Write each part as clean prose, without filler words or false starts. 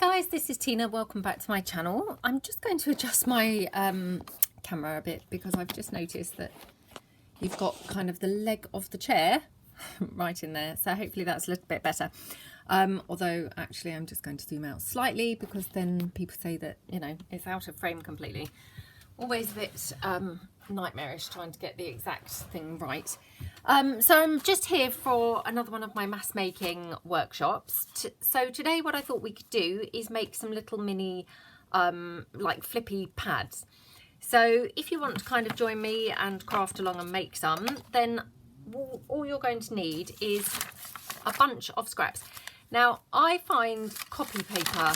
guys, this is Tina. Welcome back to my channel. I'm just going to adjust my camera a bit because I've just noticed that you've got kind of the leg of the chair right in there, so hopefully that's a little bit better. Although actually I'm just going to zoom out slightly because then people say that, you know, it's out of frame completely. Always a bit nightmarish trying to get the exact thing right. So I'm just here for another one of my mass making workshops. So today what I thought we could do is make some little mini like flippy pads. So if you want to kind of join me and craft along and make some, then all you're going to need is a bunch of scraps. Now I find copy paper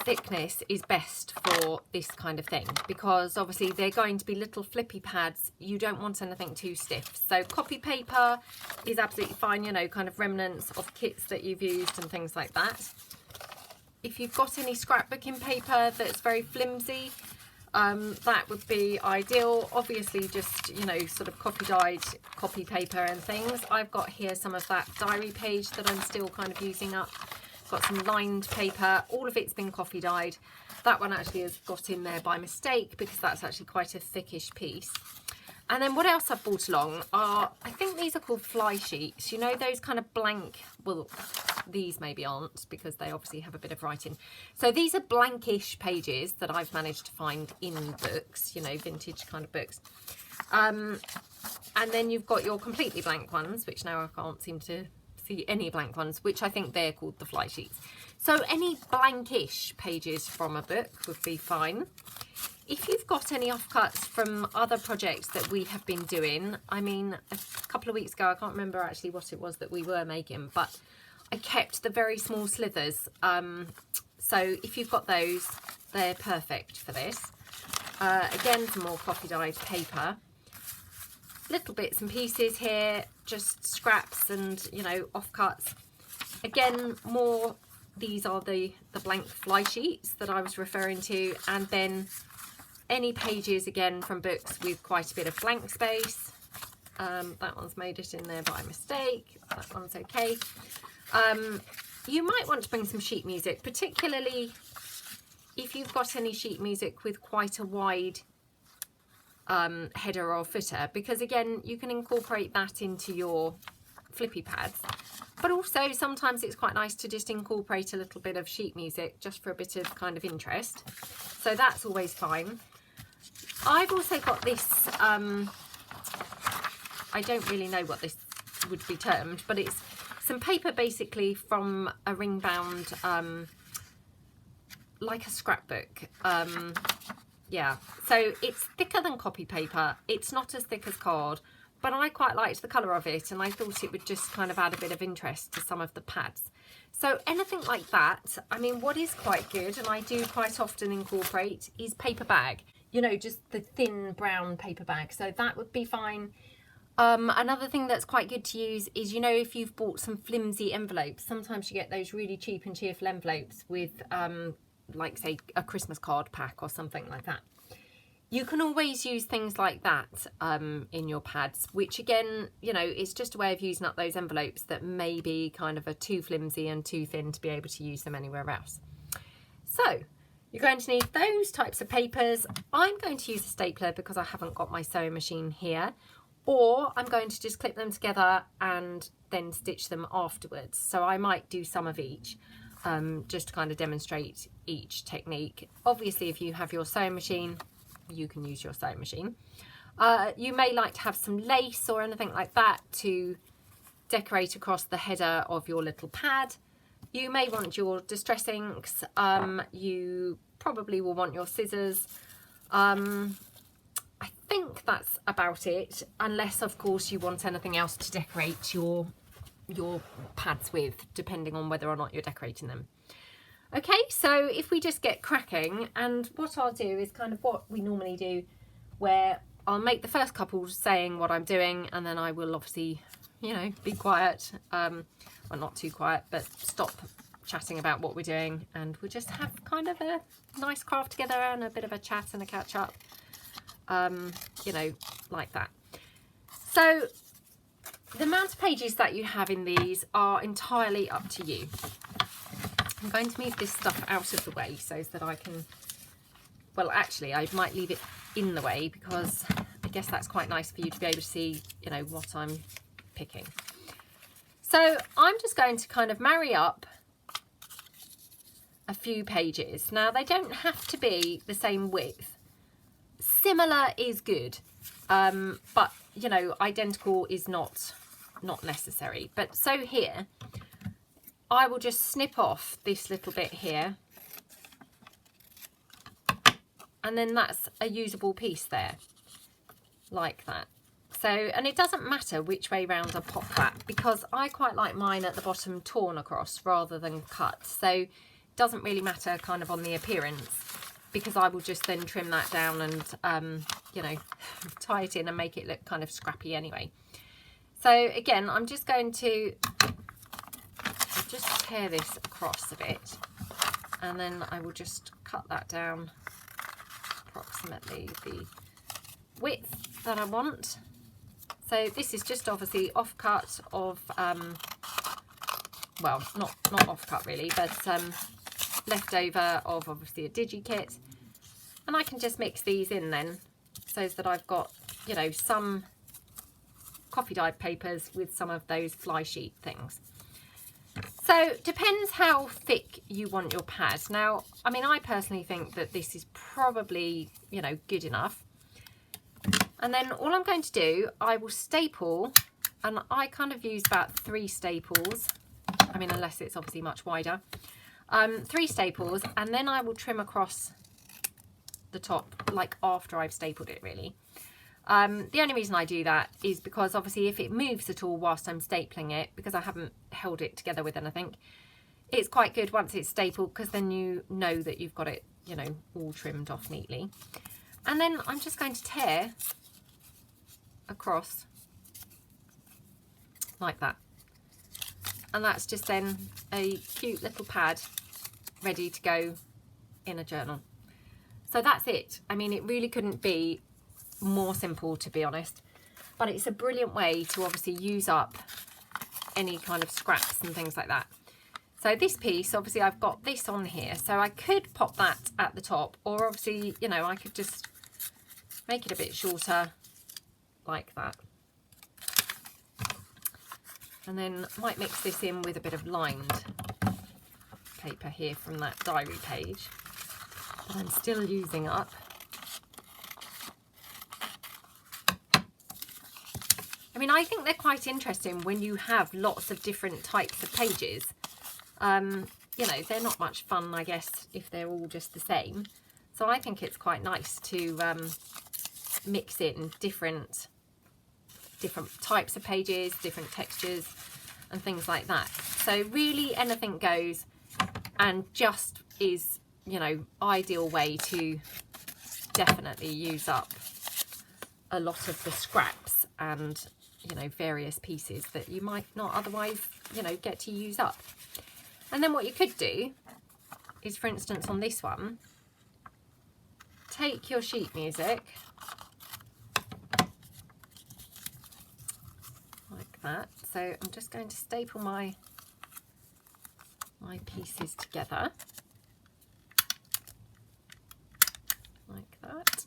thickness is best for this kind of thing because obviously they're going to be little flippy pads. You don't want anything too stiff, so copy paper is absolutely fine, you know, kind of remnants of kits that you've used and things like that. If you've got any scrapbooking paper that's very flimsy, that would be ideal. Obviously just, you know, sort of copy dyed copy paper and things. I've got here some of that diary page that I'm still kind of using up. Got some lined paper, all of it's been coffee dyed. That one actually has got in there by mistake because that's actually quite a thickish piece. And then what else I've brought along are, I think these are called fly sheets, you know, those kind of blank, well these maybe aren't because they obviously have a bit of writing. So these are blankish pages that I've managed to find in books, you know, vintage kind of books. And then you've got your completely blank ones, which now I can't seem to see any blank ones, which I think they're called the fly sheets. So any blankish pages from a book would be fine. If you've got any offcuts from other projects that we have been doing, I mean, a couple of weeks ago, I can't remember actually what it was that we were making, but I kept the very small slithers. So if you've got those, they're perfect for this. Again, some more coffee dyed paper. Little bits and pieces here, just scraps and, you know, offcuts. Again, more, these are the blank fly sheets that I was referring to, and then any pages again from books with quite a bit of blank space. That one's made it in there by mistake, that one's okay. You might want to bring some sheet music, particularly if you've got any sheet music with quite a wide header or footer, because again you can incorporate that into your flippy pads, but also sometimes it's quite nice to just incorporate a little bit of sheet music just for a bit of kind of interest, so that's always fine. I've also got this, I don't really know what this would be termed, but it's some paper basically from a ring bound like a scrapbook. Yeah, so it's thicker than copy paper. It's not as thick as card, but I quite liked the colour of it and I thought it would just kind of add a bit of interest to some of the pads. So anything like that, I mean, what is quite good, and I do quite often incorporate, is paper bag. You know, just the thin brown paper bag. So that would be fine. Another thing that's quite good to use is, you know, if you've bought some flimsy envelopes, sometimes you get those really cheap and cheerful envelopes with like say a Christmas card pack or something like that. You can always use things like that in your pads, which again, you know, it's just a way of using up those envelopes that maybe kind of are too flimsy and too thin to be able to use them anywhere else. So you're going to need those types of papers. I'm going to use a stapler because I haven't got my sewing machine here, or I'm going to just clip them together and then stitch them afterwards. So I might do some of each. Just to kind of demonstrate each technique. Obviously, if you have your sewing machine, you can use your sewing machine. You may like to have some lace or anything like that to decorate across the header of your little pad. You may want your distress inks. You probably will want your scissors. I think that's about it, unless of course you want anything else to decorate your pads with, depending on whether or not you're decorating them. Okay, so if we just get cracking, and what I'll do is kind of what we normally do, where I'll make the first couple saying what I'm doing, and then I will obviously, you know, be quiet, well, not too quiet, but stop chatting about what we're doing, and we'll just have kind of a nice craft together and a bit of a chat and a catch up, you know, like that. So the amount of pages that you have in these are entirely up to you. I'm going to move this stuff out of the way so that I can, well, actually I might leave it in the way because I guess that's quite nice for you to be able to see, you know, what I'm picking. So I'm just going to kind of marry up a few pages. Now they don't have to be the same width. Similar is good, but you know, identical is not necessary. But so here I will just snip off this little bit here, and then that's a usable piece there, like that. So, and it doesn't matter which way round I pop that, because I quite like mine at the bottom torn across rather than cut. So it doesn't really matter kind of on the appearance, because I will just then trim that down and, you know, tie it in and make it look kind of scrappy anyway. So again, I'm just going to just tear this across a bit, and then I will just cut that down approximately the width that I want. So this is just obviously offcut of, well, not offcut really, but leftover of obviously a DigiKit. And I can just mix these in then, so that I've got, you know, some coffee dyed papers with some of those fly sheet things. So depends how thick you want your pad. Now, I mean, I personally think that this is probably, you know, good enough. And then all I'm going to do, I will staple, and I kind of use about 3 staples. I mean, unless it's obviously much wider. 3 staples, and then I will trim across the top, like after I've stapled it really. The only reason I do that is because obviously if it moves at all whilst I'm stapling it, because I haven't held it together with anything, it's quite good once it's stapled, because then you know that you've got it, you know, all trimmed off neatly. And then I'm just going to tear across like that, and that's just then a cute little pad ready to go in a journal. So that's it. I mean, it really couldn't be more simple, to be honest, but it's a brilliant way to obviously use up any kind of scraps and things like that. So this piece, obviously I've got this on here, so I could pop that at the top, or obviously, you know, I could just make it a bit shorter like that, and then I might mix this in with a bit of lined paper here from that diary page that I'm still using up. I mean, I think they're quite interesting when you have lots of different types of pages. You know, they're not much fun, I guess, if they're all just the same. So I think it's quite nice to mix in different types of pages, different textures and things like that. So really anything goes, and just is, you know, ideal way to definitely use up a lot of the scraps and, you know, various pieces that you might not otherwise, you know, get to use up. And then what you could do is, for instance, on this one, take your sheet music like that. So I'm just going to staple my pieces together like that,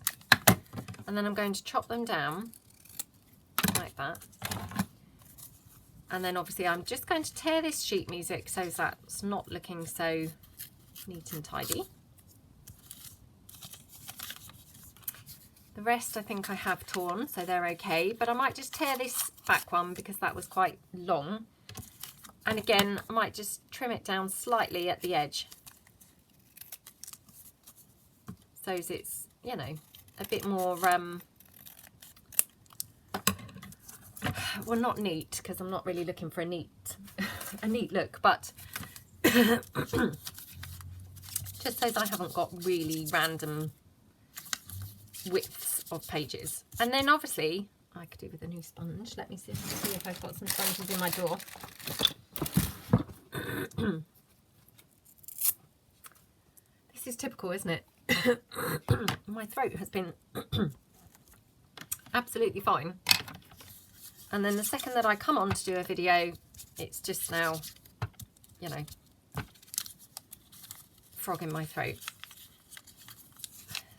and then I'm going to chop them down like that. And then obviously I'm just going to tear this sheet music so that's not looking so neat and tidy. The rest I think I have torn, so they're okay, but I might just tear this back one because that was quite long. And again, I might just trim it down slightly at the edge, so it's, you know, a bit more, well, not neat, because I'm not really looking for a neat look, but just so I haven't got really random widths of pages. And then obviously I could do with a new sponge. Let me see if I've got some sponges in my drawer. This is typical, isn't it? My throat has been absolutely fine, and then the second that I come on to do a video, it's just now, you know, frog in my throat.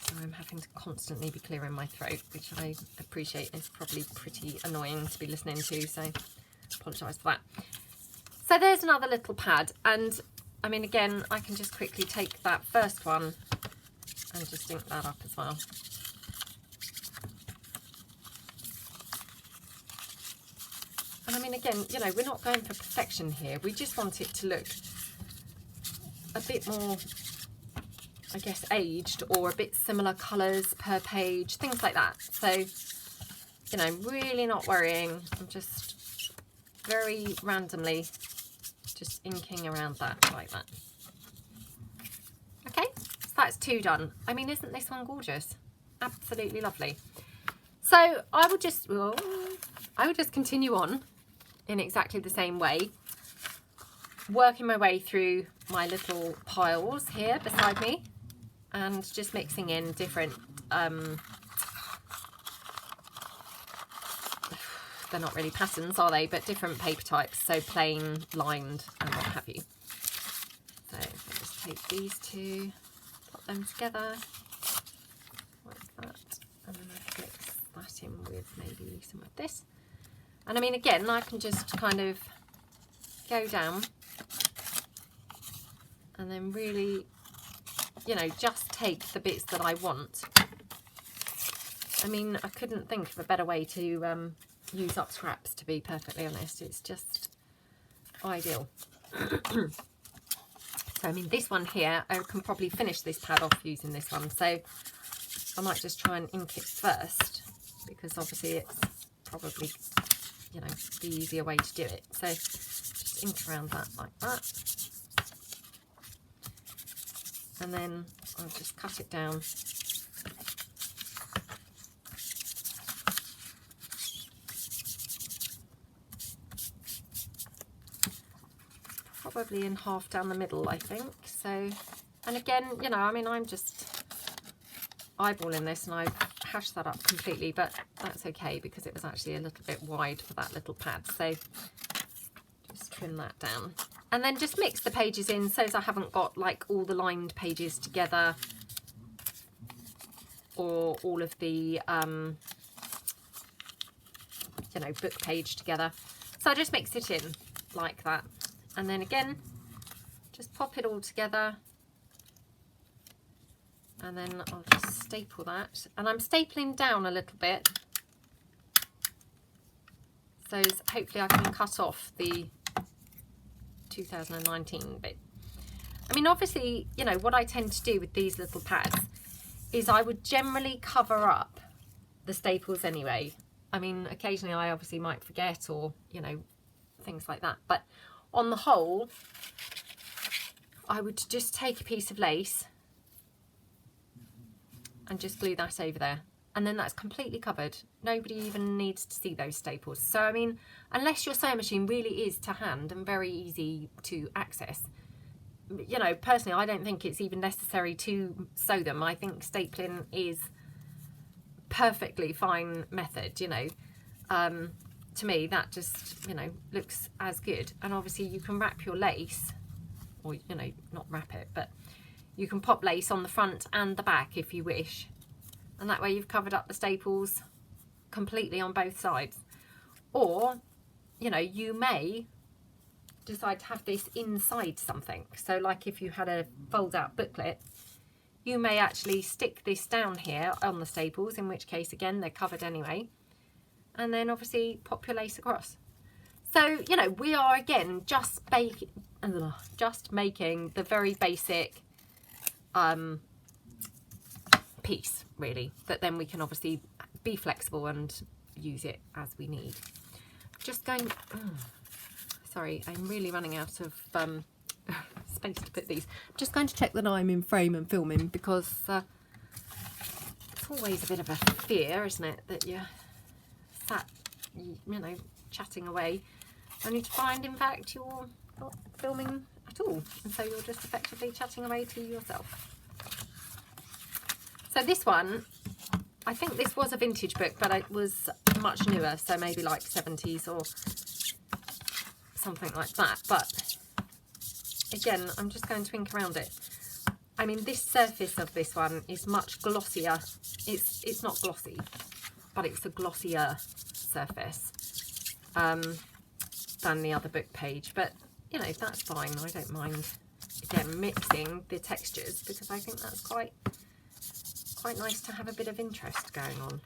So I'm having to constantly be clearing my throat, which I appreciate is probably pretty annoying to be listening to, so apologise for that. So there's another little pad, and I mean, again, I can just quickly take that first one and just ink that up as well. And I mean, again, you know, we're not going for perfection here. We just want it to look a bit more, I guess, aged, or a bit similar colours per page, things like that. So, you know, really not worrying. I'm just very randomly just inking around that like that. Okay, so that's 2 done. I mean, isn't this one gorgeous? Absolutely lovely. So I would just continue on in exactly the same way, working my way through my little piles here beside me, and just mixing in different, they're not really patterns, are they, but different paper types, so plain, lined, and what have you. So I'll just take these 2, put them together like that, and then I mix that in with maybe some of this. And I mean, again, I can just kind of go down and then really, you know, just take the bits that I want. I mean, I couldn't think of a better way to use up scraps, to be perfectly honest. It's just ideal. So, I mean, this one here, I can probably finish this pad off using this one. So I might just try and ink it first, because obviously it's probably, you know, the easier way to do it. So just ink around that like that. And then I'll just cut it down. Probably in half down the middle, I think. So, and again, you know, I mean, I'm just eyeballing this, and I've hashed that up completely, but that's okay because it was actually a little bit wide for that little pad. So just trim that down, and then just mix the pages in so as I haven't got like all the lined pages together, or all of the you know, book page together. So I just mix it in like that, and then again just pop it all together, and then I'll just staple that, and I'm stapling down a little bit so hopefully I can cut off the 2019 bit. I mean, obviously, you know, what I tend to do with these little pads is I would generally cover up the staples anyway. I mean, occasionally I obviously might forget, or, you know, things like that, but on the whole I would just take a piece of lace and just glue that over there, and then that's completely covered. Nobody even needs to see those staples. So I mean, unless your sewing machine really is to hand and very easy to access, you know, personally I don't think it's even necessary to sew them. I think stapling is perfectly fine method, you know. To me that just, you know, looks as good. And obviously you can wrap your lace, or, you know, not wrap it, but you can pop lace on the front and the back if you wish, and that way you've covered up the staples completely on both sides. Or, you know, you may decide to have this inside something. So like if you had a fold out booklet, you may actually stick this down here on the staples, in which case again they're covered anyway, and then obviously pop your lace across. So, you know, we are again just making the very basic piece, really, but then we can obviously be flexible and use it as we need. Just going, sorry, I'm really running out of space to put these. I'm just going to check that I'm in frame and filming, because it's always a bit of a fear, isn't it, that you're sat, you know, chatting away, only to find in fact you're not filming at all, and so you're just effectively chatting away to yourself. So this one, I think this was a vintage book, but it was much newer, so maybe like 70s or something like that. But again, I'm just going to ink around it. I mean, this surface of this one is much glossier. It's not glossy, but it's a glossier surface than the other book page. But, you know, that's fine. I don't mind, again, mixing the textures, because I think that's quite nice to have a bit of interest going on.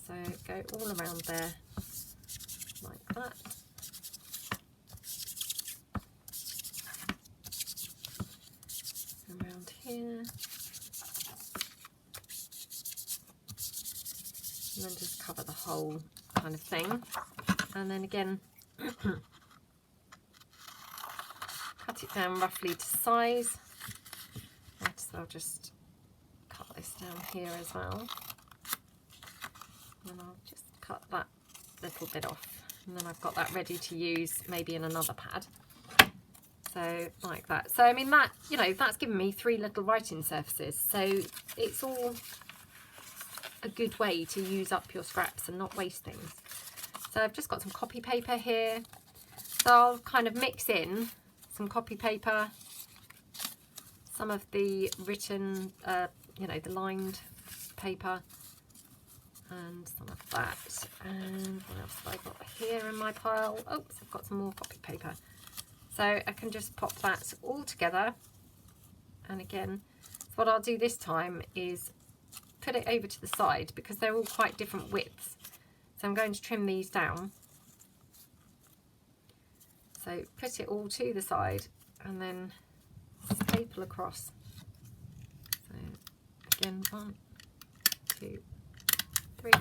So go all around there like that. Around here. And then just cover the whole kind of thing. And then again, cut it down roughly to size. So I'll just cut this down here as well. And I'll just cut that little bit off. And then I've got that ready to use maybe in another pad. So like that. So I mean, that, you know, that's given me 3 little writing surfaces. So it's all a good way to use up your scraps and not waste things. So I've just got some copy paper here. So I'll kind of mix in some copy paper, some of the written, you know, the lined paper, and some of that. And what else have I got here in my pile? Oops, I've got some more copy paper. So I can just pop that all together. And again, what I'll do this time is put it over to the side, because they're all quite different widths. So I'm going to trim these down. So put it all to the side and then staple across. So again, 1, 2, 3.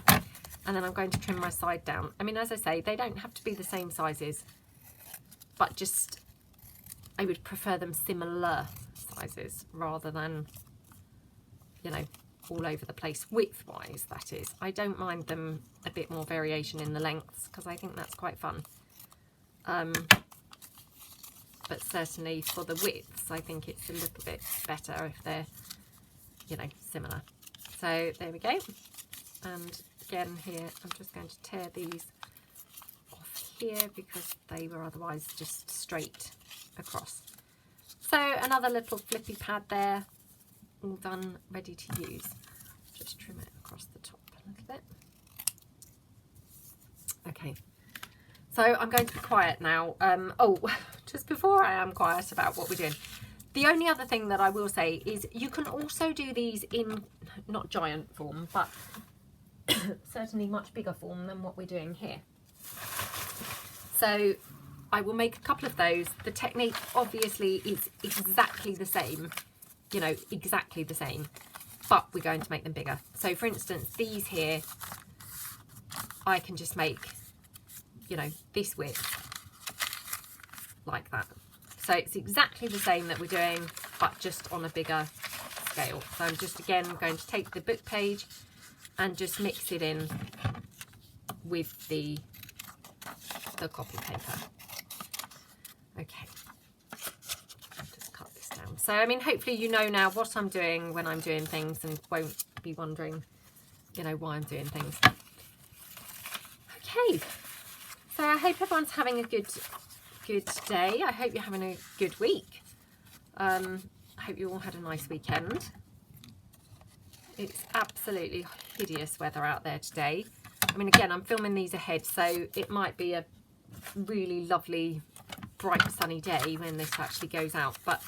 And then I'm going to trim my side down. I mean, as I say, they don't have to be the same sizes, but just, I would prefer them similar sizes rather than, you know, all over the place width-wise, that is. I don't mind them a bit more variation in the lengths, because I think that's quite fun. But certainly for the widths, I think it's a little bit better if they're, you know, similar. So there we go. And again here, I'm just going to tear these off here, because they were otherwise just straight across. So another little flippy pad there, all done, ready to use. Just trim it across the top a little bit. Okay, so I'm going to be quiet now. Oh, just before I am quiet about what we're doing, the only other thing that I will say is you can also do these in, not giant form, but certainly much bigger form than what we're doing here. So I will make a couple of those. The technique obviously is exactly the same, you know, exactly the same, but we're going to make them bigger. So for instance, these here, I can just make, you know, this width like that. So it's exactly the same that we're doing, but just on a bigger scale. So I'm just again going to take the book page and just mix it in with the copy paper. Okay, I'll just cut this down. So I mean, hopefully you know now what I'm doing when I'm doing things, and won't be wondering, you know, why I'm doing things. Okay, so I hope everyone's having a good day. I hope you're having a good week. I hope you all had a nice weekend. It's absolutely hideous weather out there today. I mean, again, I'm filming these ahead, so it might be a really lovely, bright, sunny day when this actually goes out. But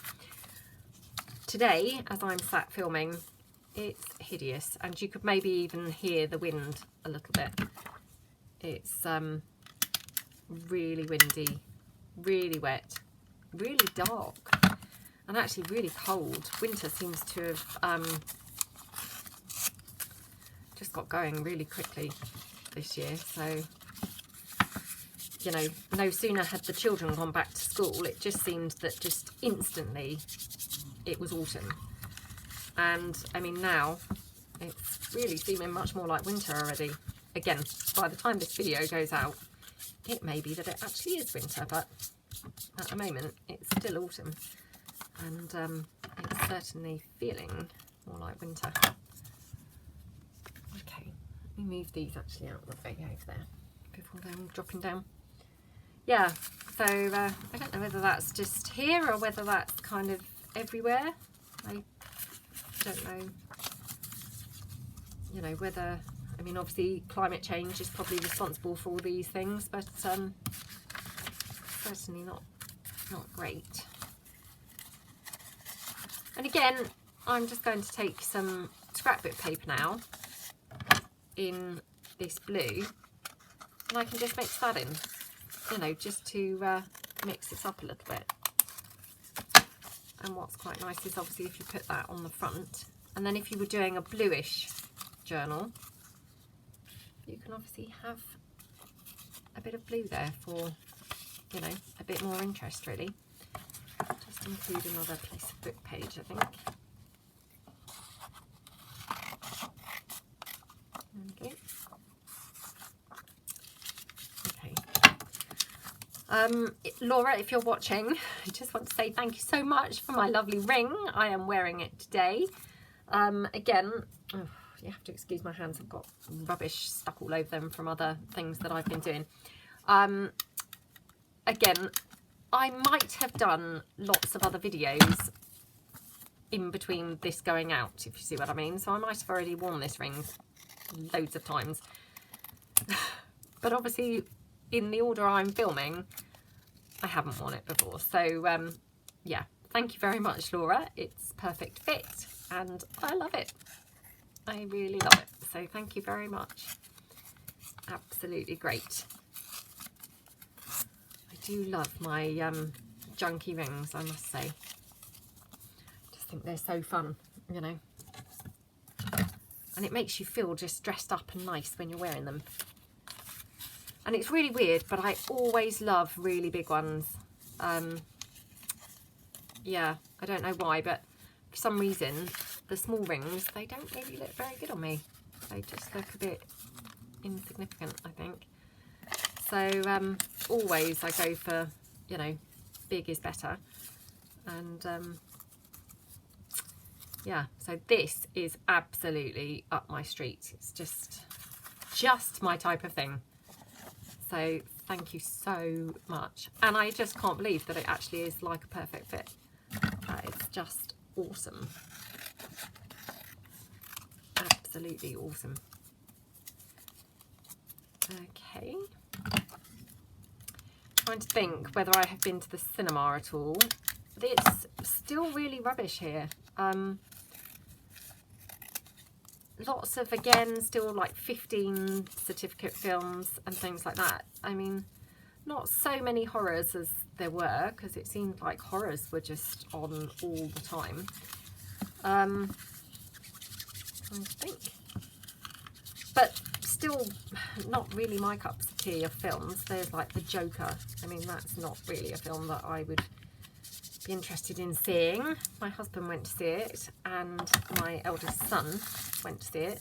today, as I'm sat filming, it's hideous. And you could maybe even hear the wind a little bit. It's really windy, really wet, really dark, and actually really cold. Winter seems to have just got going really quickly this year. So, you know, no sooner had the children gone back to school, it just seemed that just instantly it was autumn. And I mean, now it's really seeming much more like winter already. Again, by the time this video goes out, it may be that it actually is winter, but at the moment it's still autumn, and it's certainly feeling more like winter. Okay, let me move these actually out of the way over there before them dropping down. Yeah, so I don't know whether that's just here or whether that's kind of everywhere. I don't know, you know, whether, I mean, obviously climate change is probably responsible for all these things, but certainly not great. And again, I'm just going to take some scrapbook paper now in this blue, and I can just mix that in, you know, just to mix this up a little bit. And what's quite nice is obviously if you put that on the front, and then if you were doing a bluish journal, you can obviously have a bit of blue there for, you know, a bit more interest really. Just include another piece of book page, I think. Okay. Laura, if you're watching, I just want to say thank you so much for my lovely ring. I am wearing it today. Again, oh, you have to excuse my hands, I've got rubbish stuck all over them from other things that I've been doing. Again, I might have done lots of other videos in between this going out, if you see what I mean. So I might have already worn this ring loads of times. But obviously, in the order I'm filming, I haven't worn it before. So, yeah, thank you very much, Laura. It's perfect fit, and I love it. I really love it. So thank you very much. Absolutely great. I do love my junky rings, I must say. I just think they're so fun, you know. And it makes you feel just dressed up and nice when you're wearing them. And it's really weird, but I always love really big ones. Yeah, I don't know why, but for some reason, the small rings, they don't really look very good on me. They just look a bit insignificant, I think. So always I go for, you know, big is better. And yeah, so this is absolutely up my street. It's just my type of thing. So thank you so much. And I just can't believe that it actually is like a perfect fit. It's just awesome. Absolutely awesome. Okay. Trying to think whether I have been to the cinema at all. It's still really rubbish here. Lots of, again, still like 15 certificate films and things like that. I mean, not so many horrors as there were, because it seemed like horrors were just on all the time. Trying to think. But still not really my cup of tea of films. There's like The Joker. I mean, that's not really a film that I would be interested in seeing. My husband went to see it, and my eldest son went to see it.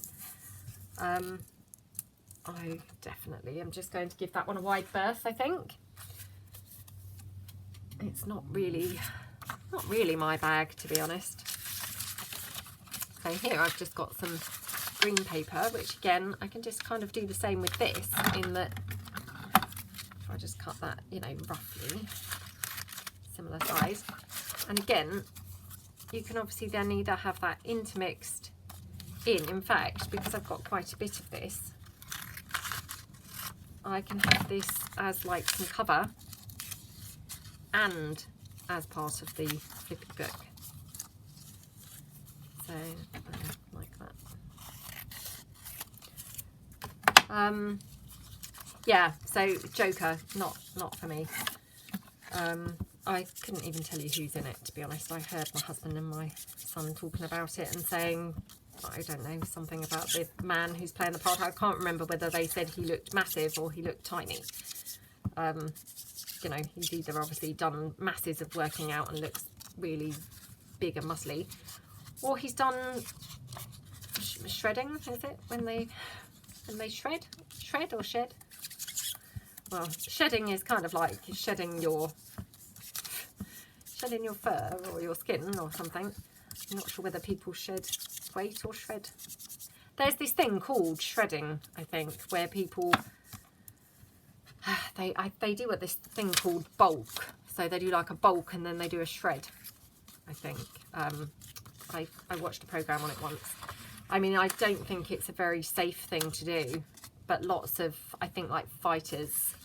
I definitely am just going to give that one a wide berth, I think. It's not really my bag, to be honest. So here I've just got some green paper, which again I can just kind of do the same with this, in that if I just cut that, you know, roughly similar size. And again, you can obviously then either have that intermixed in fact, because I've got quite a bit of this, I can have this as like some cover and as part of the Flippy book. So like that. Yeah, so Joker, not for me. I couldn't even tell you who's in it, to be honest. I heard my husband and my son talking about it and saying, I don't know, something about the man who's playing the part. I can't remember whether they said he looked massive or he looked tiny. You know, he's either obviously done masses of working out and looks really big and muscly, or he's done shredding, is it? When they shred or shed? Well, shedding is kind of like shedding your fur or your skin or something. I'm not sure whether people shed weight or shred. There's this thing called shredding, I think, where people they do this thing called bulk. So they do like a bulk and then they do a shred, I think. I watched a program on it once. I mean, I don't think it's a very safe thing to do, but lots of, I think, like fighters,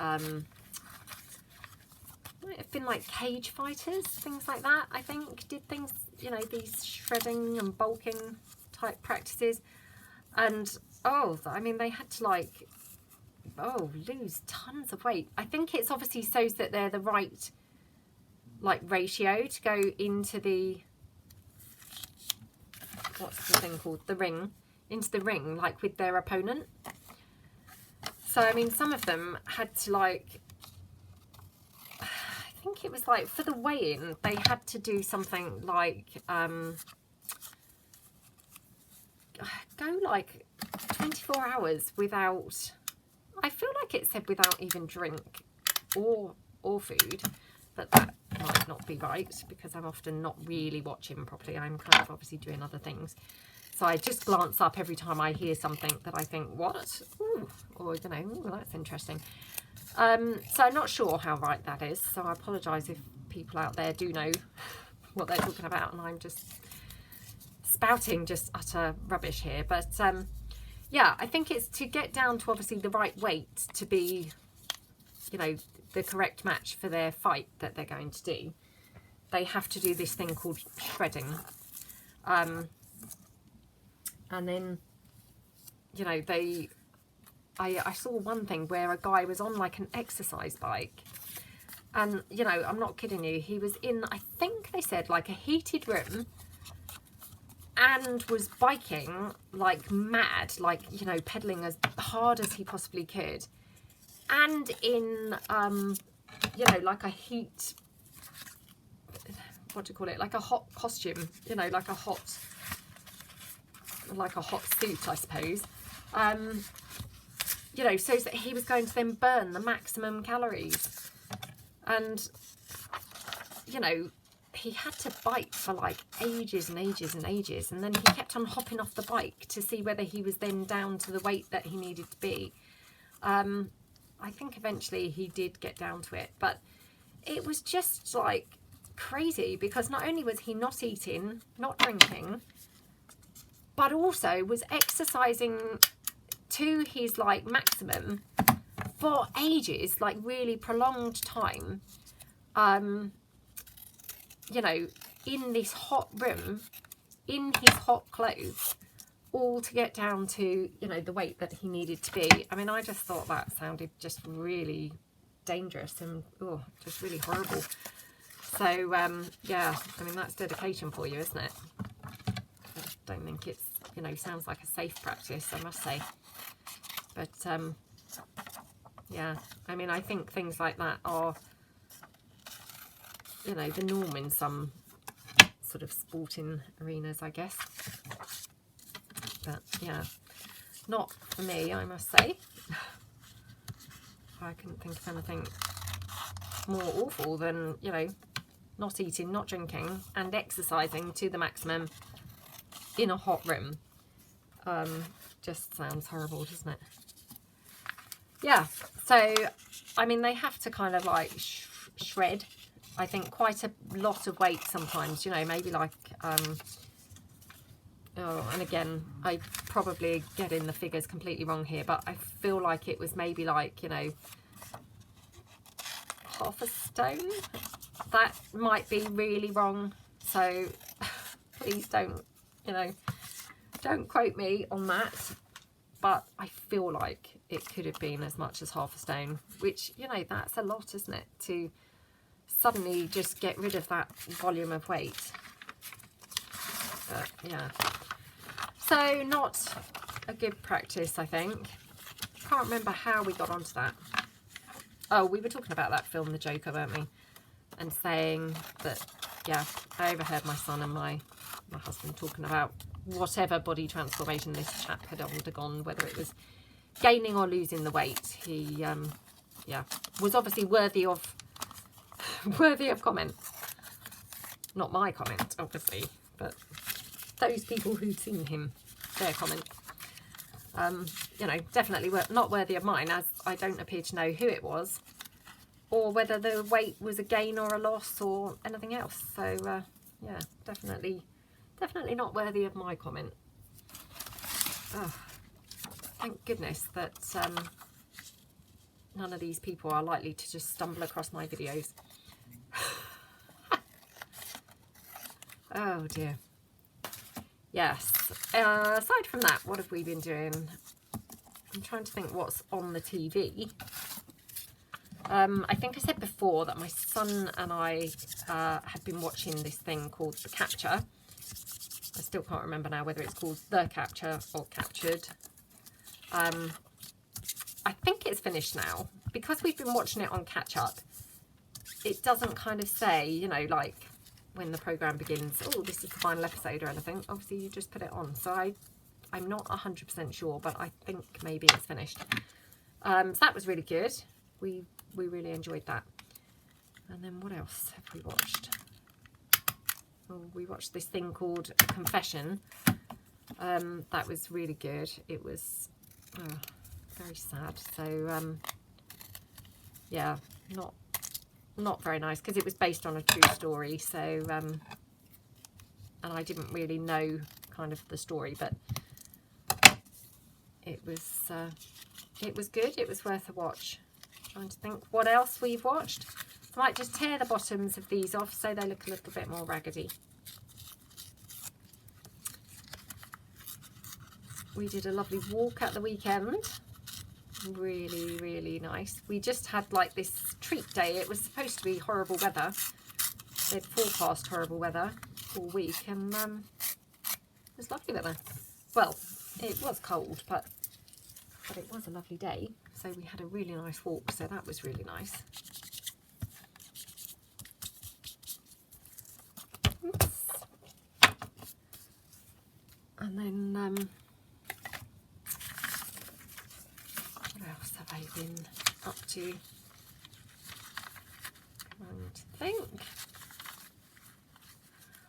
might have been like cage fighters, things like that, I think, did things, you know, these shredding and bulking type practices. And, oh, I mean, they had to like, lose tons of weight. I think it's obviously so that they're the right, like, ratio to go into the, what's the thing called, the ring, into the ring, like with their opponent. So I mean, some of them had to, like, I think it was like for the weigh-in they had to do something like go like 24 hours without, I feel like it said without even drink or food, but that might not be right because I'm often not really watching properly. I'm kind of obviously doing other things. So I just glance up every time I hear something that I think, what? Ooh, or, you know, ooh, that's interesting. So I'm not sure how right that is. So I apologise if people out there do know what they're talking about and I'm just spouting just utter rubbish here. But yeah, I think it's to get down to obviously the right weight to be, you know, the correct match for their fight that they're going to do. They have to do this thing called shredding. And then, you know, I saw one thing where a guy was on like an exercise bike. And, you know, I'm not kidding you. He was in, I think they said, like a heated room and was biking like mad, like, you know, pedaling as hard as he possibly could. And in, you know, like a heat, what do you call it? Like a hot costume, you know, like a hot suit, I suppose. You know, so that he was going to then burn the maximum calories. And, you know, he had to bike for like ages and ages and ages. And then he kept on hopping off the bike to see whether he was then down to the weight that he needed to be. I think eventually he did get down to it, but it was just like crazy because not only was he not eating, not drinking, but also was exercising to his like maximum for ages, like really prolonged time, you know, in this hot room, in his hot clothes, all to get down to, you know, the weight that he needed to be. I mean, I just thought that sounded just really dangerous and just really horrible. So yeah, I mean, that's dedication for you, isn't it? I don't think it's, you know, sounds like a safe practice, I must say. But yeah, I mean, I think things like that are, you know, the norm in some sort of sporting arenas, I guess. But yeah, not for me, I must say. I couldn't think of anything more awful than, you know, not eating, not drinking and exercising to the maximum in a hot room. Just sounds horrible, doesn't it? Yeah, so I mean, they have to kind of like shred, I think, quite a lot of weight sometimes, you know, maybe like and again, I probably getting the figures completely wrong here, but I feel like it was maybe like, you know, half a stone. That might be really wrong, so please don't, you know, don't quote me on that, but I feel like it could have been as much as half a stone, which, you know, that's a lot, isn't it, to suddenly just get rid of that volume of weight. But yeah, so not a good practice, I think. Can't remember how we got onto that. Oh, we were talking about that film, The Joker, weren't we? And saying that, yeah, I overheard my son and my husband talking about whatever body transformation this chap had undergone, whether it was gaining or losing the weight. He, yeah, was obviously worthy of comment. Not my comment, obviously, but those people who'd seen him, their comment. You know, definitely not worthy of mine, as I don't appear to know who it was, or whether the weight was a gain or a loss or anything else. So yeah, definitely Definitely not worthy of my comment. Oh, thank goodness that none of these people are likely to just stumble across my videos. Oh dear. Yes. Aside from that, what have we been doing? I'm trying to think what's on the TV. I think I said before that my son and I had been watching this thing called The Capture. I still can't remember now whether it's called The Capture or Captured. I think it's finished now. Because we've been watching it on catch up, it doesn't kind of say, you know, like when the programme begins, oh, this is the final episode or anything. Obviously, you just put it on. So I'm not 100% sure, but I think maybe it's finished. So that was really good. We really enjoyed that. And then what else have we watched? Oh, we watched this thing called Confession. That was really good. It was very sad. So yeah, not very nice, because it was based on a true story. So and I didn't really know kind of the story, but it was good. It was worth a watch. Trying to think what else we've watched. I might just tear the bottoms of these off so they look a little bit more raggedy. We did a lovely walk at the weekend. Really, really nice. We just had like this treat day. It was supposed to be horrible weather. They'd forecast horrible weather all week, and it was lovely weather. Well, it was cold, but it was a lovely day. So we had a really nice walk, so that was really nice. Oops. And then what else have I been up to?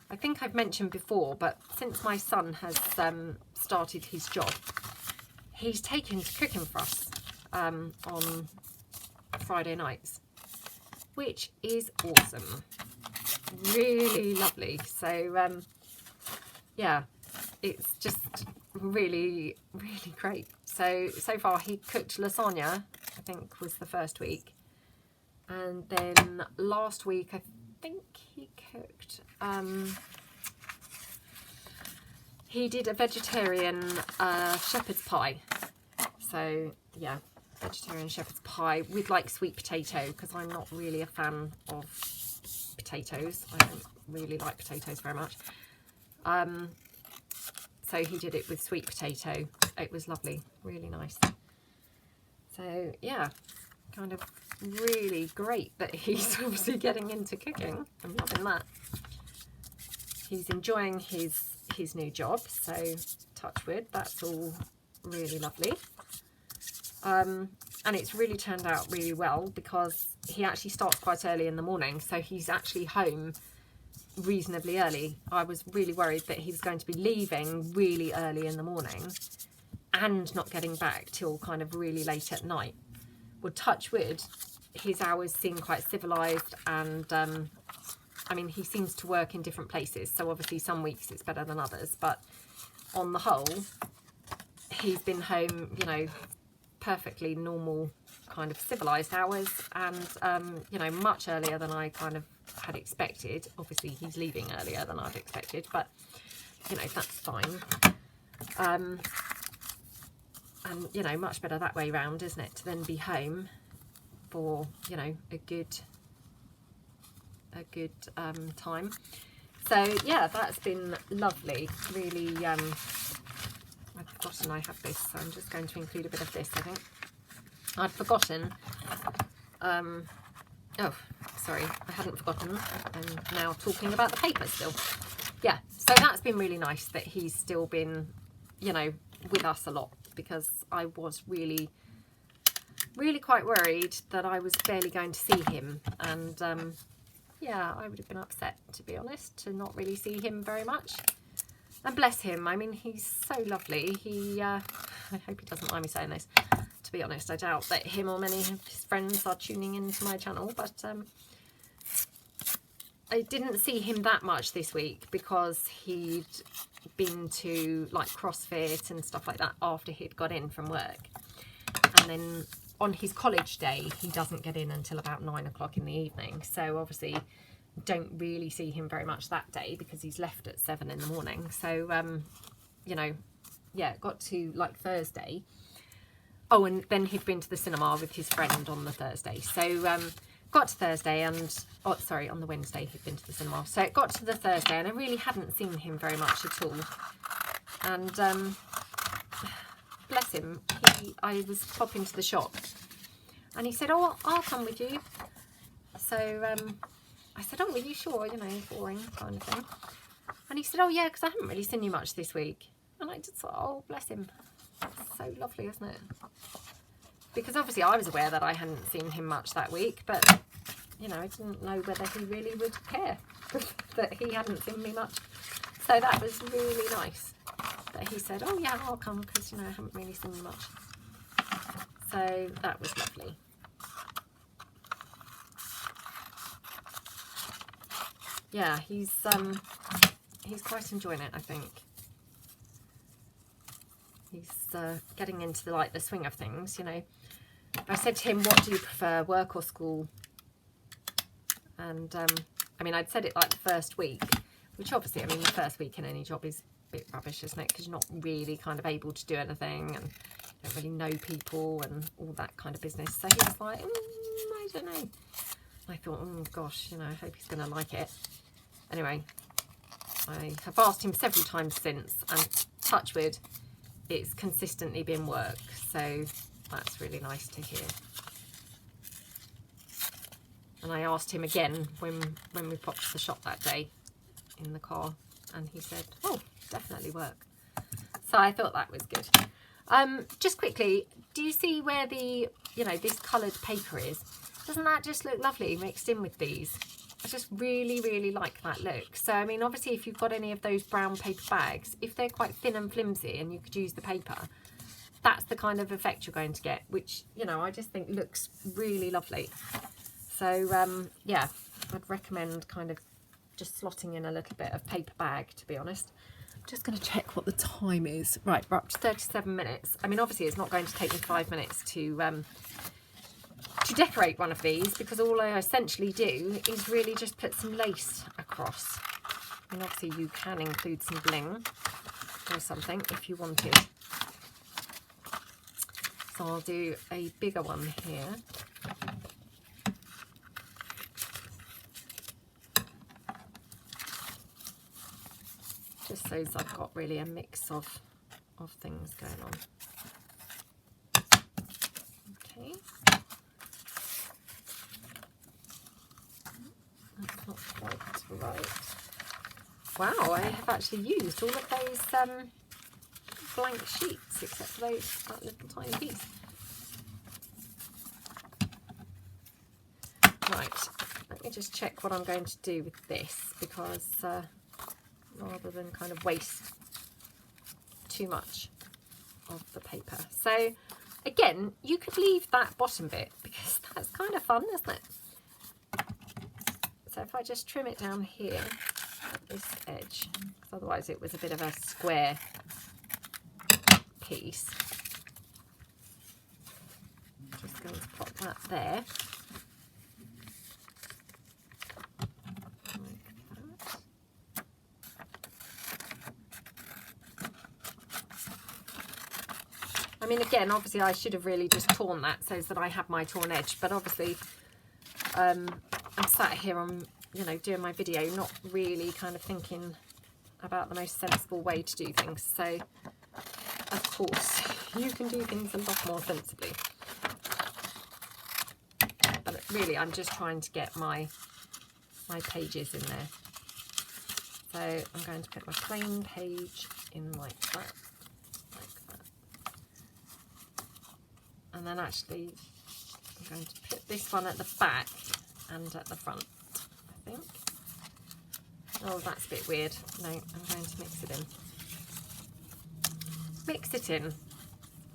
I think I've mentioned before, but since my son has started his job, he's taken to cooking for us on Friday nights, which is awesome. Really lovely. So yeah, it's just really, really great. So far he cooked lasagna, I think was the first week. And then last week I think he cooked, he did a vegetarian shepherd's pie. So yeah, vegetarian shepherd's pie with like sweet potato, because I'm not really a fan of potatoes. I don't really like potatoes very much. So he did it with sweet potato. It was lovely, really nice. So yeah, kind of really great that he's obviously getting into cooking. I'm loving that. He's enjoying his new job, so touch wood, that's all really lovely. And it's really turned out really well, because he actually starts quite early in the morning, so he's actually home reasonably early. I was really worried that he was going to be leaving really early in the morning and not getting back till kind of really late at night. Well, touch wood, his hours seem quite civilised, and I mean, he seems to work in different places, so obviously some weeks it's better than others, but on the whole he's been home, you know, perfectly normal kind of civilised hours, and you know, much earlier than I kind of had expected. Obviously he's leaving earlier than I'd expected, but you know, that's fine. And you know, much better that way round, isn't it, to then be home for, you know, a good time. So yeah, that's been lovely. Really, I've forgotten I have this, so I'm just going to include a bit of this. I think I'd forgotten. Oh, sorry, I hadn't forgotten. I'm now talking about the paper still. Yeah, so that's been really nice that he's still been, you know, with us a lot, because I was really quite worried that I was barely going to see him, and yeah, I would have been upset, to be honest, to not really see him very much. And bless him, I mean, he's so lovely. He I hope he doesn't mind me saying this, to be honest. I doubt that him or many of his friends are tuning into my channel, but I didn't see him that much this week because he'd been to like CrossFit and stuff like that after he'd got in from work. And then on his college day, he doesn't get in until about 9 o'clock in the evening. So obviously don't really see him very much that day because he's left at 7 in the morning. So, you know, yeah, got to like Thursday. Oh, and then he'd been to the cinema with his friend on the Thursday. So got to Thursday and, oh, sorry, on the Wednesday he'd been to the cinema. So it got to the Thursday and I really hadn't seen him very much at all. And bless him, I was popping to the shop and he said, oh, I'll come with you. So I said, oh, are you sure? You know, boring kind of thing. And he said, oh yeah, because I haven't really seen you much this week. And I just thought, oh, bless him. That's so lovely, isn't it? Because obviously I was aware that I hadn't seen him much that week, but, you know, I didn't know whether he really would care that he hadn't seen me much. So that was really nice that he said, oh yeah, I'll come because, you know, I haven't really seen you much. So that was lovely. Yeah, he's quite enjoying it, I think. He's getting into the swing of things, you know. I said to him, what do you prefer, work or school? And I mean, I'd said it like the first week, which obviously, I mean, the first week in any job is a bit rubbish, isn't it? Because you're not really kind of able to do anything and don't really know people and all that kind of business. So he was like, I don't know. I thought, oh gosh, you know, I hope he's going to like it. Anyway, I have asked him several times since, and touch wood, it's consistently been work, so that's really nice to hear. And I asked him again when we popped to the shop that day in the car, and he said, oh, definitely work. So I thought that was good. Just quickly, do you see where the, you know, this coloured paper is? Doesn't that just look lovely mixed in with these? I just really, really like that look. So, I mean, obviously, if you've got any of those brown paper bags, if they're quite thin and flimsy and you could use the paper, that's the kind of effect you're going to get, which, you know, I just think looks really lovely. So, yeah, I'd recommend kind of just slotting in a little bit of paper bag, to be honest. I'm just going to check what the time is. Right, we're up to 37 minutes. I mean, obviously, it's not going to take me 5 minutes to decorate one of these, because all I essentially do is really just put some lace across. And obviously you can include some bling or something if you wanted. So I'll do a bigger one here. Just so I've got really a mix of things going on. Okay. That's not quite right. Wow, I have actually used all of those blank sheets except for that little tiny piece. Right, let me just check what I'm going to do with this, because rather than kind of waste too much of the paper. So again, you could leave that bottom bit because that's kind of fun, isn't it? So if I just trim it down here at this edge, because otherwise it was a bit of a square piece. Just going to pop that there. I mean, again, obviously I should have really just torn that so that I have my torn edge, but obviously I'm sat here on, you know, doing my video, not really kind of thinking about the most sensible way to do things. So, of course, you can do things a lot more sensibly. But really, I'm just trying to get my pages in there. So I'm going to put my plain page in like that. And then actually I'm going to put this one at the back and at the front, I think. Oh, that's a bit weird. No, I'm going to mix it in. Mix it in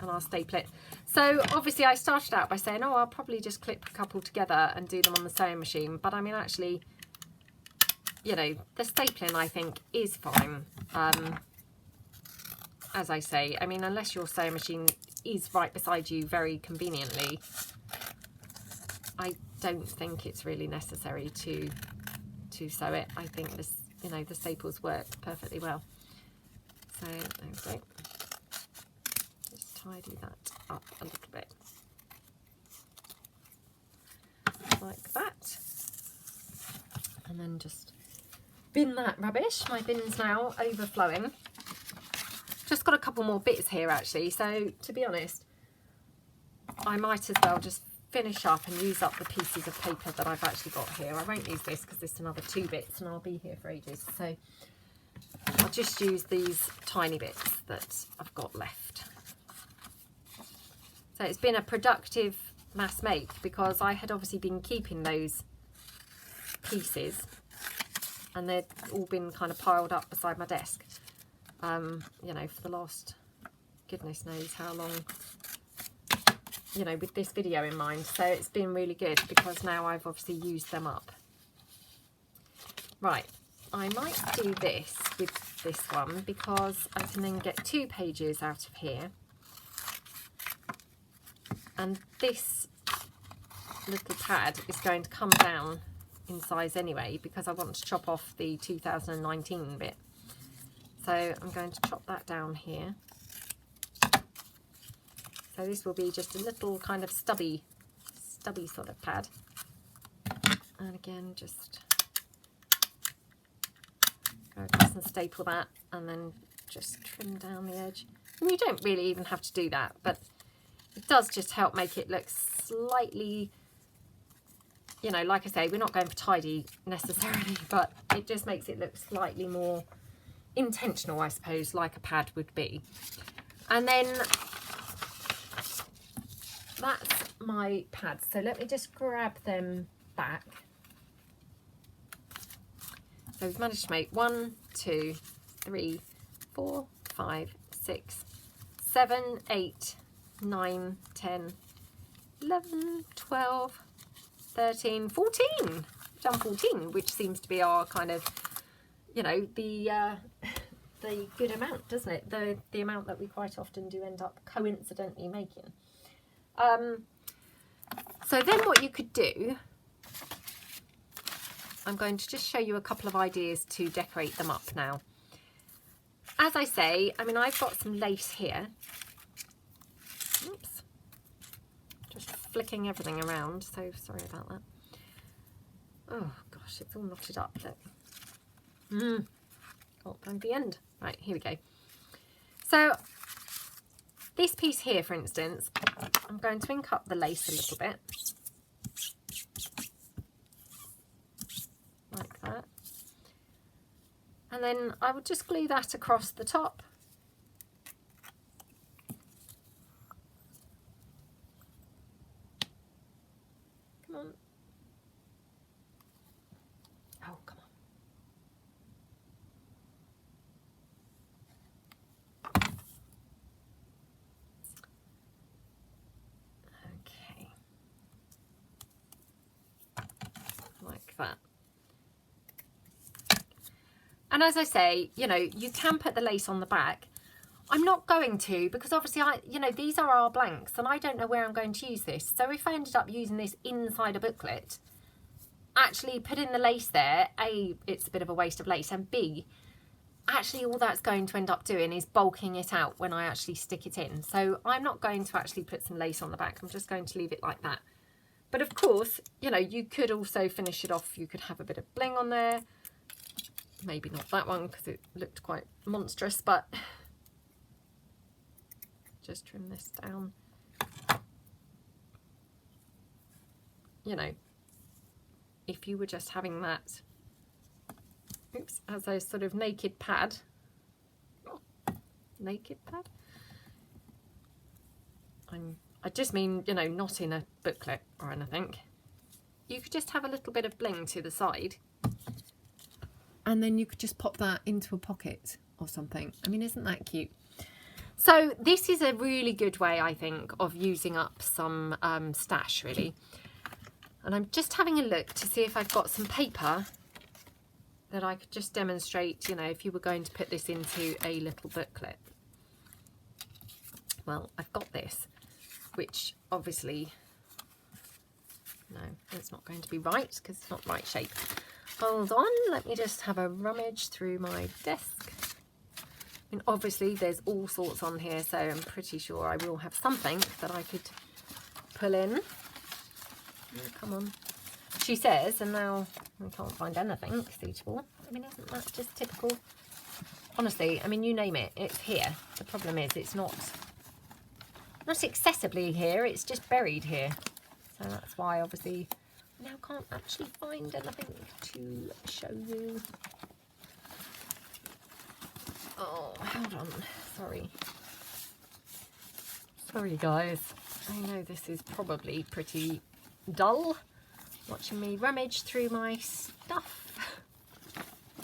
and I'll staple it. So obviously I started out by saying, oh, I'll probably just clip a couple together and do them on the sewing machine. But I mean, actually, you know, the stapling I think is fine. As I say, I mean, unless your sewing machine is right beside you very conveniently, I don't think it's really necessary to sew it. I think this, you know, the staples work perfectly well. So there we go. Just tidy that up a little bit. Like that. And then just bin that rubbish. My bin's now overflowing. Just got a couple more bits here actually, so to be honest, I might as well just finish up and use up the pieces of paper that I've actually got here. I won't use this because it's another 2 bits and I'll be here for ages, so I'll just use these tiny bits that I've got left. So it's been a productive mass make because I had obviously been keeping those pieces and they'd all been kind of piled up beside my desk. You know, for the last goodness knows how long, you know, with this video in mind. So it's been really good because now I've obviously used them up. Right, I might do this with this one because I can then get 2 pages out of here. And this little pad is going to come down in size anyway because I want to chop off the 2019 bit. So I'm going to chop that down here. So this will be just a little kind of stubby sort of pad. And again, just go across and staple that and then just trim down the edge. And you don't really even have to do that, but it does just help make it look slightly, you know, like I say, we're not going for tidy necessarily, but it just makes it look slightly more intentional, I suppose, like a pad would be. And then that's my pads. So let me just grab them back. So we've managed to make 1, 2, 3, 4, 5, 6, 7, 8, 9, 10, 11, 12, 13, 14. We've done 14, which seems to be our kind of, you know, the good amount, doesn't it? The amount that we quite often do end up coincidentally making. So then what you could do, I'm going to just show you a couple of ideas to decorate them up now. As I say, I mean, I've got some lace here. Oops. Just flicking everything around, so sorry about that. Oh gosh, it's all knotted up, look. Can't find the end. Right, here we go. So this piece here, for instance, I'm going to ink up the lace a little bit. Like that. And then I would just glue that across the top. Come on. Oh, come on. Okay. Like that. And as I say, you know, you can put the lace on the back. I'm not going to, because obviously you know, these are our blanks and I don't know where I'm going to use this. So if I ended up using this inside a booklet, actually putting the lace there, A, it's a bit of a waste of lace, and B, actually all that's going to end up doing is bulking it out when I actually stick it in. So I'm not going to actually put some lace on the back. I'm just going to leave it like that. But of course, you know, you could also finish it off. You could have a bit of bling on there. Maybe not that one because it looked quite monstrous, but just trim this down. You know, if you were just having that, oops, as a sort of naked pad, naked pad. I just mean, you know, not in a booklet or anything. You could just have a little bit of bling to the side. And then you could just pop that into a pocket or something. I mean, isn't that cute? So this is a really good way, I think, of using up some stash, really. And I'm just having a look to see if I've got some paper that I could just demonstrate, you know, if you were going to put this into a little booklet. Well, I've got this, which obviously, no, it's not going to be right because it's not right shape. Hold on, let me just have a rummage through my desk. I mean, obviously there's all sorts on here, so I'm pretty sure I will have something that I could pull in. Oh, come on. She says, and now I can't find anything suitable. I mean, isn't that just typical? Honestly, I mean, you name it, it's here. The problem is it's not accessibly here, it's just buried here. So that's why, obviously, I now can't actually find anything to show you. Oh, hold on. Sorry. Sorry, guys. I know this is probably pretty dull, watching me rummage through my stuff.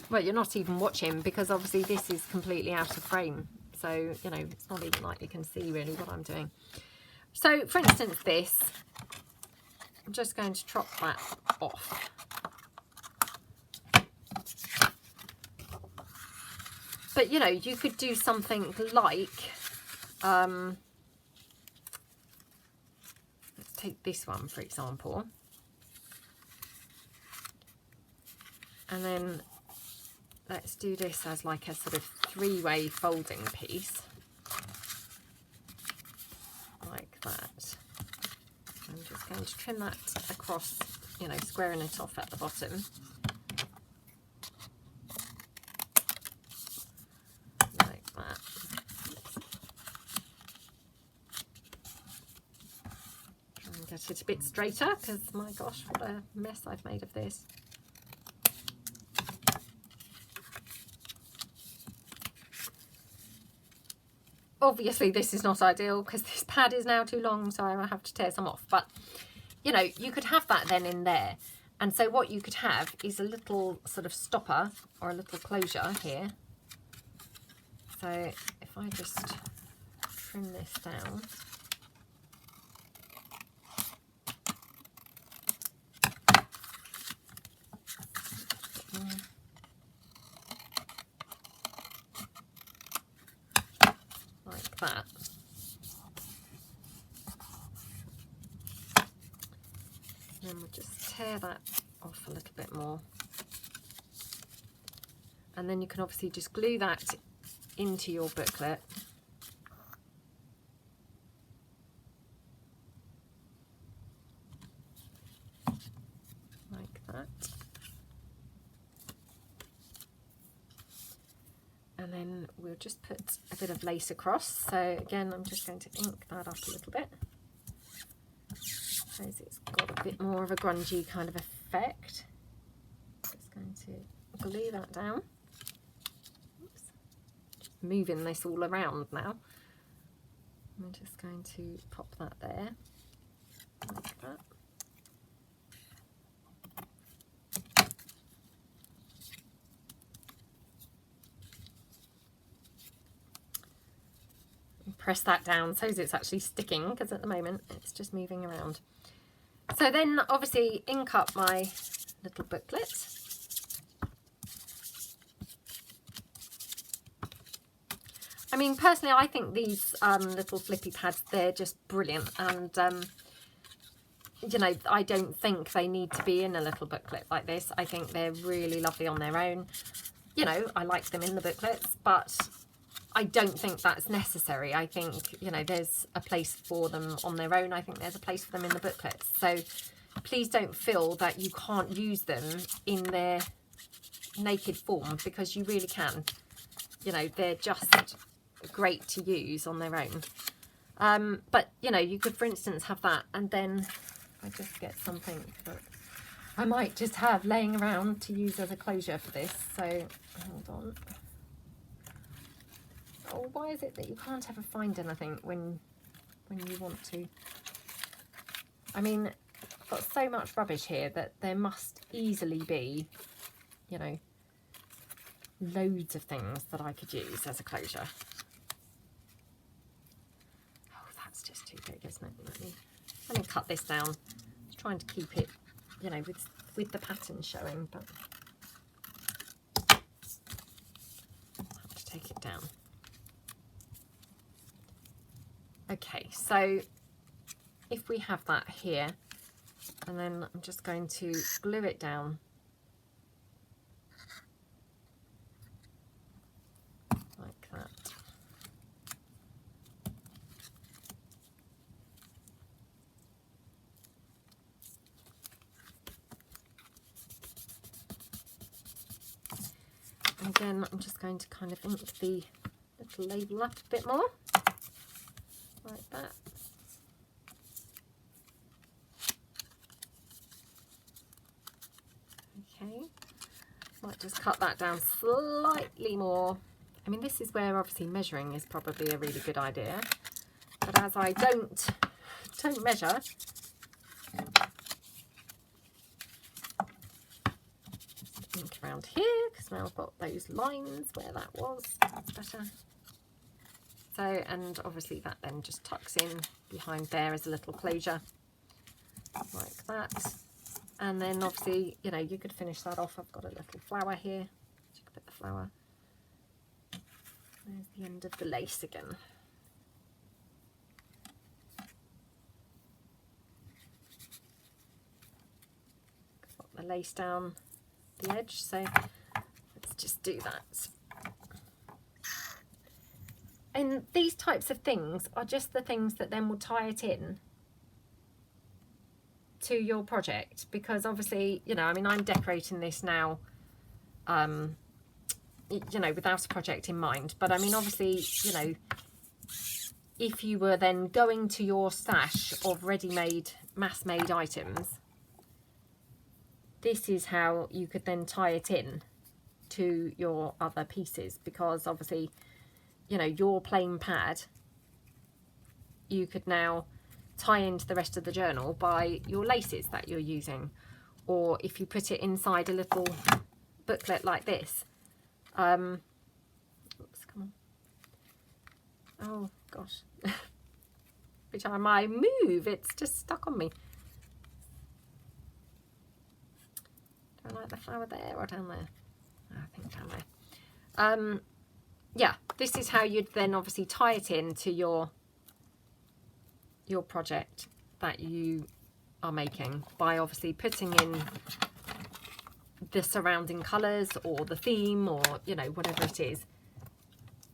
Well, you're not even watching because obviously this is completely out of frame. So, you know, it's not even like you can see really what I'm doing. So, for instance, this, I'm just going to chop that off. But, you know, you could do something like, let's take this one, for example. And then let's do this as like a sort of three-way folding piece. Like that. I'm just going to trim that across, you know, squaring it off at the bottom. Get it a bit straighter because my gosh, what a mess I've made of this. Obviously this is not ideal because this pad is now too long, so I have to tear some off, but you know, you could have that then in there. And so what you could have is a little sort of stopper or a little closure here. So if I just trim this down. Like that. And then we'll just tear that off a little bit more. And then you can obviously just glue that into your booklet. Like that. And then we'll just put a bit of lace across. So again, I'm just going to ink that up a little bit. So it's got a bit more of a grungy kind of effect. Just going to glue that down. Oops. Just moving this all around now. I'm just going to pop that there, like that. Press that down so it's actually sticking, because at the moment it's just moving around. So then obviously ink up my little booklet. I mean, personally, I think these little flippy pads, they're just brilliant. And, you know, I don't think they need to be in a little booklet like this. I think they're really lovely on their own. You know, I like them in the booklets, but I don't think that's necessary. I think, you know, there's a place for them on their own. I think there's a place for them in the booklets. So please don't feel that you can't use them in their naked form, because you really can. You know, they're just great to use on their own. But, you know, you could, for instance, have that, and then I just get something that I might just have laying around to use as a closure for this. So, hold on. Oh, why is it that you can't ever find anything when you want to? I mean, I've got so much rubbish here that there must easily be, you know, loads of things that I could use as a closure. Oh, that's just too big, isn't it? Let me cut this down. I was trying to keep it, you know, with the pattern showing, but down. Okay, so if we have that here, and then I'm just going to glue it down like that. And then I'm just going to kind of ink the little label up a bit more, like that. Okay, might just cut that down slightly more. I mean, this is where obviously measuring is probably a really good idea, but as I don't measure, ink around here, because now I've got those lines where that was. That's better. So, and obviously that then just tucks in behind there as a little closure, like that. And then obviously, you know, you could finish that off. I've got a little flower here. You could put the flower. There's the end of the lace again. Got the lace down the edge, so let's just do that. And these types of things are just the things that then will tie it in to your project, because obviously, you know, I mean, I'm decorating this now, you know, without a project in mind, but I mean, obviously, you know, if you were then going to your stash of ready-made, mass-made items, this is how you could then tie it in to your other pieces, because obviously, you know, your plain pad, you could now tie into the rest of the journal by your laces that you're using, or if you put it inside a little booklet like this. Oops, come on. Oh gosh. Every time I move, it's just stuck on me. Do I like the flower there or down there? I think down there. Yeah, this is how you'd then obviously tie it into your project that you are making, by obviously putting in the surrounding colours or the theme, or, you know, whatever it is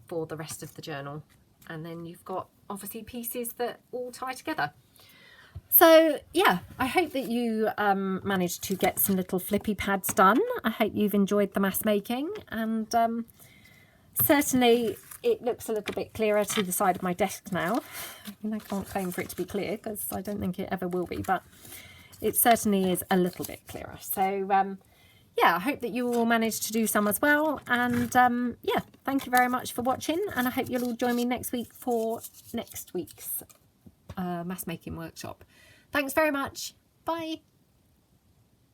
for the rest of the journal. And then you've got obviously pieces that all tie together. So yeah, I hope that you managed to get some little flippy pads done. I hope you've enjoyed the mass making, and certainly it looks a little bit clearer to the side of my desk now. I mean, I can't claim for it to be clear, because I don't think it ever will be, but it certainly is a little bit clearer. So yeah, I hope that you all managed to do some as well. And yeah, thank you very much for watching, and I hope you'll all join me next week for next week's mass making workshop. Thanks very much. Bye.